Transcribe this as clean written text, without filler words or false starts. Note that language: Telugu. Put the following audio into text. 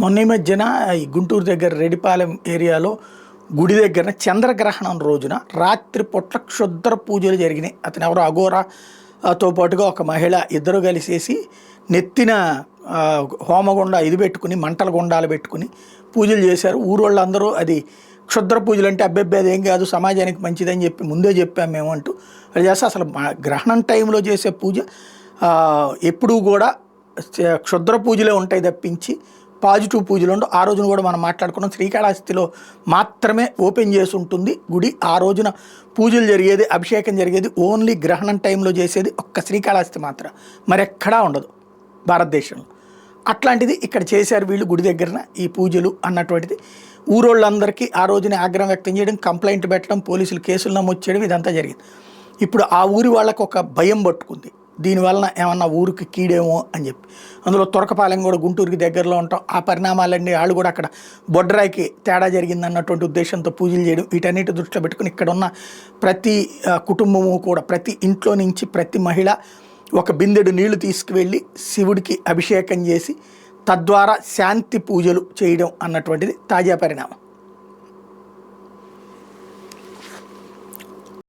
మొన్న ఈ మధ్యన ఈ గుంటూరు దగ్గర రెడ్డిపాలెం ఏరియాలో గుడి దగ్గర చంద్రగ్రహణం రోజున రాత్రి పొట్ల క్షుద్ర పూజలు జరిగినాయి. అతను ఎవరో అఘోరాతో పాటుగా ఒక మహిళ ఇద్దరు కలిసేసి నెత్తిన హోమగుండ ఇది పెట్టుకుని మంటల గుండాలు పెట్టుకుని పూజలు చేశారు. ఊరోళ్ళందరూ అది క్షుద్ర పూజలు అంటే అబ్బెబ్బే అదేం కాదు సమాజానికి మంచిదని చెప్పి ముందే చెప్పాము మేము అంటూ అది చేస్తే అసలు గ్రహణం టైంలో చేసే పూజ ఎప్పుడూ కూడా క్షుద్ర పూజలే ఉంటాయి తప్పించి పాజిటివ్ పూజలు ఉండవు. ఆ రోజున కూడా మనం మాట్లాడుకున్నాం, శ్రీకాళహస్తిలో మాత్రమే ఓపెన్ చేసి ఉంటుంది గుడి. ఆ రోజున పూజలు జరిగేది, అభిషేకం జరిగేది ఓన్లీ గ్రహణం టైంలో చేసేది ఒక్క శ్రీకాళహస్తి మాత్రం, మరెక్కడా ఉండదు భారతదేశంలో. అట్లాంటిది ఇక్కడ చేశారు వీళ్ళు గుడి దగ్గరన ఈ పూజలు అన్నటువంటిది. ఊరోళ్ళందరికీ ఆ రోజునే ఆగ్రహం వ్యక్తం చేయడం, కంప్లైంట్ పెట్టడం, పోలీసులు కేసులు నమోదు చేయడం ఇదంతా జరిగింది. ఇప్పుడు ఆ ఊరి వాళ్ళకు ఒక భయం పట్టుకుంది, దీనివలన ఏమన్నా ఊరికి కీడేమో అని చెప్పి. అందులో తురకపాలెం కూడా గుంటూరుకి దగ్గరలో ఉంటాం. ఆ పరిణామాలన్నీ వాళ్ళు కూడా అక్కడ బొడ్రాయికి తేడా జరిగిందన్నటువంటి ఉద్దేశంతో పూజలు చేయడం, వీటన్నిటి దృష్టిలో పెట్టుకుని ఇక్కడ ఉన్న ప్రతి కుటుంబము కూడా ప్రతి ఇంట్లో నుంచి ప్రతి మహిళ ఒక బిందెడు నీళ్లు తీసుకువెళ్ళి శివుడికి అభిషేకం చేసి తద్వారా శాంతి పూజలు చేయడం అన్నటువంటిది తాజా పరిణామం.